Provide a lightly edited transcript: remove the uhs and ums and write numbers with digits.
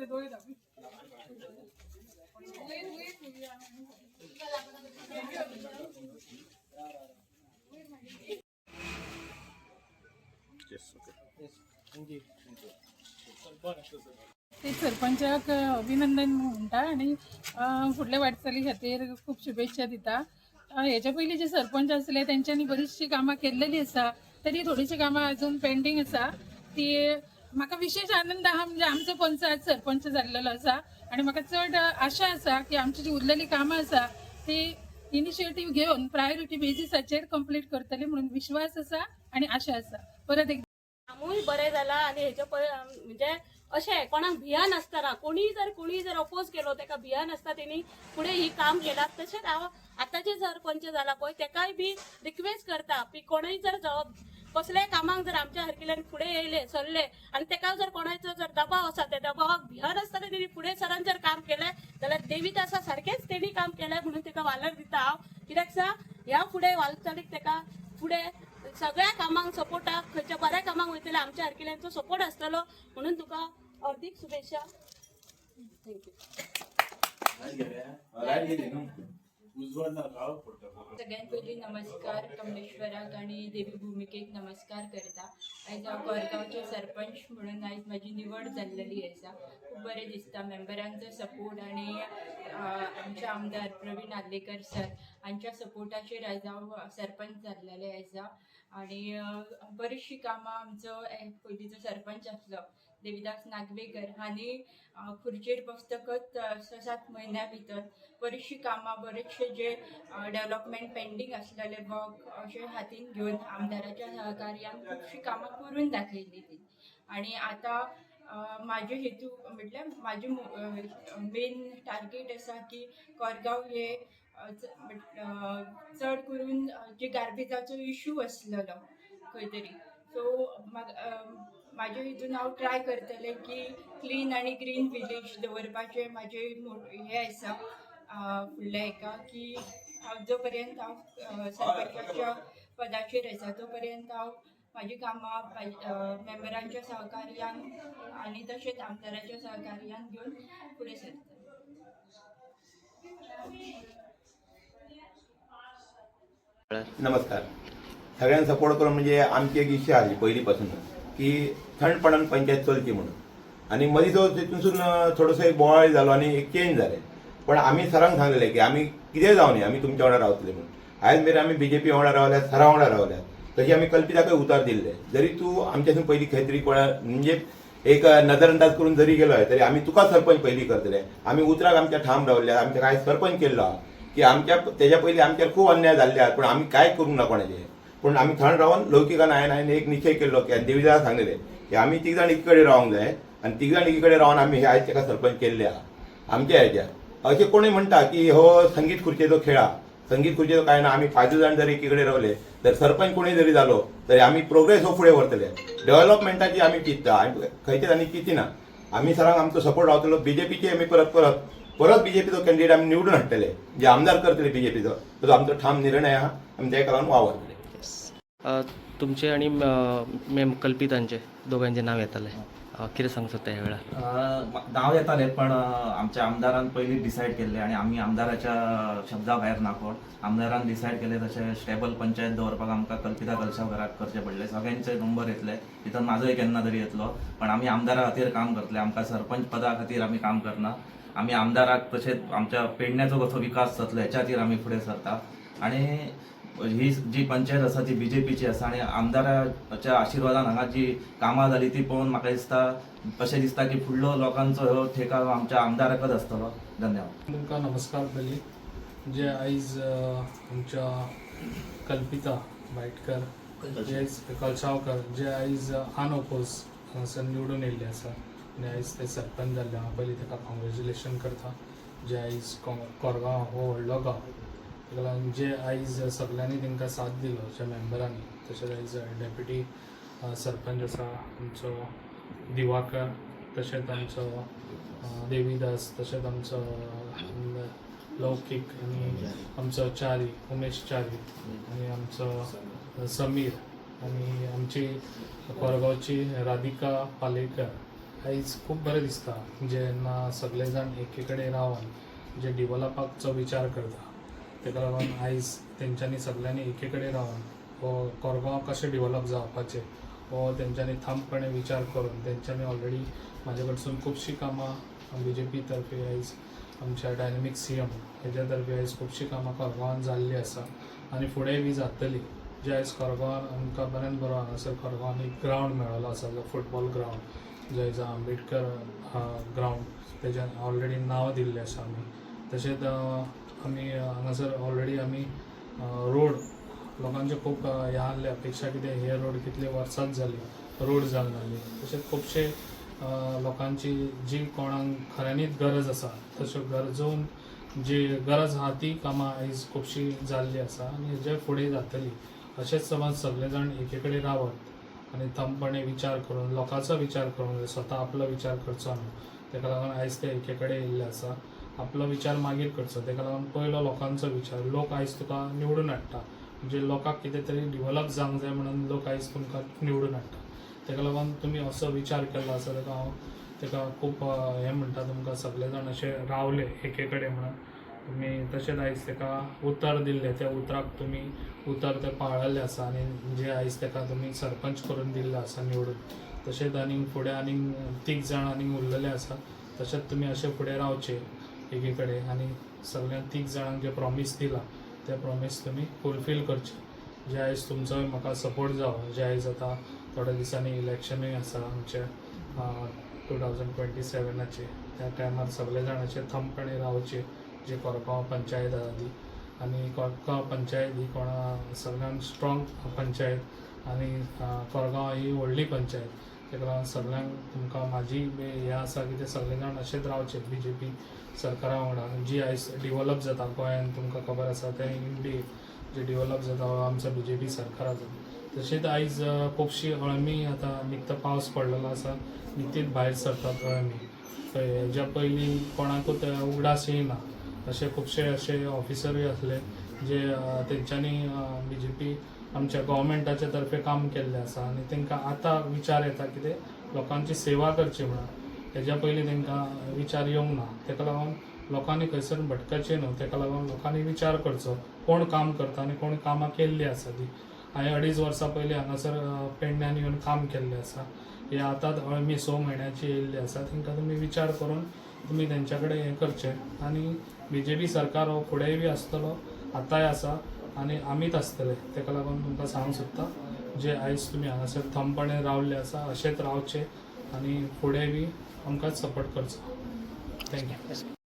ते सरपंचाक अभिनंदन म्हणटा आणि फुडल्या वाटचाली खातीर खूप शुभेच्छा दिता। हेच्या पयलीं जे सरपंच आसले तेंच्यांनी बरीचशी कामां केल्लेली आसा, तरी थोडीशी कामां अजून पेंडिंग आसा। ती म्हाका विशेष आनंद आहा म्हणजे आमचो पंच आज सरपंच जाल्लेलो आसा आणि म्हाका चड आशा आसा की आमची जी उरलेली कामां आसा ती इनिशिएटीव घेवन प्रायोरिटी बेसिसाचेर कंप्लीट करतली म्हणून विश्वास आसा आणि आशा आसा। परत एक कामूय बरें जाला आणि हेच्या म्हणजे अशें कोणाक भिया नासतना कोणी जर अपोज केलो तेका भिया नासता तेणी फुडें ही काम केलां। तशेंच हांव आतांचे सरपंच जाला पळय तेकाय बी रिक्वेस्ट करता की कोणूय जर कसलेय कामाक जर आमच्या हरकिल्यान फुडें येयले सरले आणि तेका जर कोणाचो जर दबाव आसा त्या दबावाक भिया नासतना तेणी फुडें सरान जर काम केलें जाल्यार देविदासा सारकेंच तेणी काम केलें म्हणून तेका वालोर दिता हांव। कित्याक सांग ह्या फुडें वाटचालीक तेका फुडें सगळ्या कामांक सपोर्टाक खंयच्या बऱ्या कामांक वयतले आमच्या हरकिल्यांचो सपोर्ट आसतलो म्हणून तुका हार्दिक शुभेच्छा। सगळ्यात पयलीं नमस्कार कमलेश्वराक आणि देवी भूमिकेक नमस्कार करता। आयज हांव कोरगांवचें सरपंच म्हणून आयज म्हाजी निवड जाल्लेली आसा। खूब बरें दिसता मेंबरांचो सपोर्ट आणि आमचे आमदार प्रवीण आर्लेकर सर हांच्या सपोर्टाचेर आयज हांव सरपंच जाल्लेले आसा। आणि बरीचशी कामां आमचो पयलींचो सरपंच आसलो देविदास नागवेकर हांणी खुर्चेर बसतकच 6-7 म्हयन्या भितर बरीचशी कामां बरेचशे जे डेव्हलपमेंट पेंडींग आसलेले वर्क अशें हातीन घेवन आमदाराच्या सहकार्यान खुबशीं कामां करून दाखयली ती। आणि आतां म्हाजे हेतू म्हटल्यार म्हाजे मेन टार्गेट आसा की कोरगांव हे चड करून जे गार्बेजाचो इशू आसलेलो खंय तरी सो म्हाजे हितून हांव ट्राय करतलें की क्लीन आनी ग्रीन विलेज दवरपाचें म्हाजें हें आसा फुडल्या हेका की जो पर्यंत हांव सरपंचाच्या पदाचेर आसा तो पर्यंत हांव म्हाजी कामां मेंबरांच्या सहकार्यान आनी तशेंच आमदाराच्या सहकार्यान घेवन फुडें सरता। नमस्कार। सगळ्यांना सपोर्ट करून म्हणजे आमची एक इच्छा आली पहिलीपासून की थंडपणान पंचायत चलची म्हणून आणि मदीं तो तितूनसून थोडोसो एक बोवाळ जालो आणि एक चेंज जालें। पण आमी सरांक सांगलेलें की आमी कितेंय जावं न्ही आमी तुमच्या वांगडा रावतले म्हणून। आयज मेरेन आमी बीजेपी वांगडा रावल्यात, सरा वांगडा रावल्यात, तशी आमी कल्पिताकय उतार दिल्ले। जरी तूं आमच्यासून पयलीं खंय तरी कोणा म्हणजे एक नजरअंदाज करून जरी गेलो तरी आमी तुका सरपंच पयलीं करतले। आमी उतराक आमच्या ठाम रावल्यात, आमच्या काय सरपंच केल्लो आहा की आमच्या तेज्या पयलीं आमच्यार खूब अन्याय जाल्ले आहात पण आमी कांय करूंक ना कोणाचें। पण आमी थंड रावन लौकिकान हांवें एक निश्चय केल्लो की देविदास सांगलेलें की आमी तीग जाण एकी कडेन रावंक जाय आनी तीग जाण एकी कडेन रावन आमी हे आयज ताका सरपंच केल्ले आहा आमच्या हेच्या। अशें कोणी म्हणटा की हो संगीत खुर्चेचो खेळ आहा, संगीत खुर्चेचो काय ना। आमी 5 जाण जर एकी कडेन रावले तर सरपंच कोणी जरी जालो तरी आमी प्रोग्रेस हो फुडें व्हरतले, डेव्हलपमेंटाची आमी चिंतता आनी खंयच्याच आनी चिंतिना। आमी सरांक आमचो सपोर्ट रावतलो। बीजेपीचे आमी परत बीजेपीचो कॅन्डिडेट आमी निवडून हाडटले, जे आमदार करतले बीजेपीचो, तो आमचो ठाम निर्णय आहा। आमी तेका लागून वावरतले। तुमचे आणि कल्पितांचे दोघांचे नाव येताले, कितें सांगू सोदता ह्या वेळार? नाव येताले पण आमच्या आमदारान पयलीं डिसायड केल्ले आणि आमी आमदाराच्या शब्दा भायर नाकोड आमदारान डिसायड केले तशें स्टेबल पंचायत दवरपाक आमकां कल्पिता कलशावकराक करचें पडलें। सगळ्यांचे नंबर येतले, तितून म्हाजोय केन्ना तरी येतलो, पण आमी आमदारा खातीर काम करतले। आमकां सरपंच पदा खातीर आमी काम करना, आमी आमदाराक तशेंच आमच्या पेडण्याचो कसो विकास जातलो हेच्या खातीर आमी फुडें सरता। आणि ही जी पंचायत आसा ती बीजेपीची आसा आणि आमदाराच्या आशिर्वादान हांगा जी कामां जाली ती पळोवन म्हाका दिसता अशें दिसता की फुडलो लोकांचो हो ठेका आमच्या आमदाराकच आसतलो। धन्यवाद। तुमकां नमस्कार पयलीं जे आयज आमच्या कल्पिता वायटकर जे कलशावकर जे आयज अनओपोज हांगासर निवडून येयल्ले आसा आनी आयज ते सरपंच जाल्ले। हांव पयलीं ताका कॉंग्रेच्युलेशन करता जे आयज कोरगांव हो व्हडलो गांव ताका लागून जे आयज सगळ्यांनी तांकां साथ दिलो ज्या मेंबरांनी। तशेंच आयज डेप्युटी सरपंच आसा आमचो दिवाकर, तशेंच आमचो देविदास, तशेंच आमचो लौकीक आनी आमचो च्यारी उमेश च्यारी आनी आमचो समीर आनी आमची कोरगांवची राधिका पालेकर आयज खूब बरें दिसता जेन्ना सगळे जाण एके कडेन रावन जे डिवॅलपाचो विचार करता तेका लागून आयज तेंच्यांनी सगळ्यांनी एके कडेन रावन हो कोरगांव कशें डिवॅलप जावपाचें हो तेंच्यांनी थांबपणे विचार करून तेंच्यांनी ऑलरेडी म्हाजे कडसून खुबशीं कामां BJP तर्फे आयज आमच्या डायनॅमिक CM हेज्या तर्फे आयज खुबशीं कामां कोरगांवान जाल्लीं आसा आनी फुडेंय बी जातलीं. जे आयज कोरगांवान आमकां बऱ्यान बरो हांगासर कोरगांवान एक ग्रावंड मेळ्ळो आसा जो फुटबॉल ग्रावंड जो आयज आंबेडकर ग्रावंड तेज्यान ऑलरेडी नांव दिल्लें आसा आमी. तशेंच आमी हांगासर ऑलरेडी आमी रोड लोकांचे खूब हें आसले अपेक्षा कितें हे रोड कितले वर्सांच जाली रोड जावन नासली. तशेंच खुबशे लोकांची जी कोणाक खऱ्यांनीच गरज आसा तश्यो गरजून जी गरज आहा ती कामां आयज खुबशीं जाल्लीं आसा आनी हेजे फुडें जातलीं. अशेंच समज सगळे जाण एके कडेन रावत आनी थंबपणे विचार करून लोकांचो विचार करून स्वता आपलो विचार करचो न्हू तेका लागून आयज ते एके कडेन येयल्ले आसा. आपलो विचार मागीर करचो तेका लागून पयलो लोकांचो विचार. लोक आयज तुका निवडून हाडटा म्हणजे लोकांक कितें तरी डिवॅलप जावंक जाय म्हणून लोक आयज तुमकां निवडून हाडटा. तेका लागून तुमी असो विचार केल्लो आसा तेका हांव तेका खूब हें म्हणटा तुमकां सगळे जाण अशे रावले एके कडेन म्हणून तुमी तशेंच आयज तेका उतर दिल्लें त्या उतराक तुमी उतर तें पाळलेलें आसा आनी जे आयज तेका तुमी सरपंच करून दिल्लो आसा निवडून. तशेंच आनीक फुडें आनीक 3 जाण आनीक उरलेले आसा. तशेंच तुमी अशे फुडें रावचे एके कडेन आनी सगळ्यांक 3 जाणांक जे प्रॉमीस दिला ते प्रॉमीस तुमी फुलफील करचे. जे आयज तुमचो म्हाका सपोर्ट जावं जे आयज आतां थोड्या दिसांनी इलेक्शनूय आसा आमचे 2027चे त्या टायमार सगळे जाण अशे थंबपणे रावचे जे कोरगांव पंचायत आसा ती. आनी कोरगांव पंचायत ही कोणा सगळ्यांत स्ट्रॉंग पंचायत आनी कोरगांव ही व्हडली पंचायत तेका लागून सगळ्यांक तुमकां म्हाजी हें आसा की ते सगळे जाण अशेंच रावचे BJP सरकारा वांगडा जी आयज डिवॅलप जाता गोंयान तुमकां खबर आसा तें इंडिये जे डिवॅलप जाता हो आमचो BJP सरकाराचो. तशेंच आयज खुबशीं अळमी आतां निकतो पावस पडलेलो आसा निकतीच भायर सरतात अळमी. हेज्या पयलीं कोणाकूच उगडास येयना अशे खुबशे अशे ऑफिसरूय आसले जे तेंच्यांनी BJP आमच्या गव्हर्मेंटाच्या तर्फे काम केल्लें आसा आनी तांकां आतां विचार येता कितें लोकांची सेवा करची म्हणून. हेज्या पयलीं तांकां विचार येवंक ना तेका लागून लोकांनी खंयसर भटकाचें न्हू तेका लागून लोकांनी विचार करचो कोण काम करता आनी कोण कामां केल्लीं आसा ती. हांवें 2.5 वर्सां पयलीं हांगासर पेडण्यान येवन काम केल्लें आसा. हे आतांच अळमी 6 म्हयन्याची येयल्ली आसा तांकां तुमी विचार करून तुमी तेंच्या कडेन हें करचें आनी BJP सरकार हो फुडेंय बी आसतलो आतांय आसा आनी आमीच आसतले. तेका लागून तुमकां सांगूंक सोदता जे आयज तुमी हांगासर थंबपणे रावल्ले आसा अशेंच रावचे आनी फुडें बी आमकांच सपोर्ट करचो. थँक्यू.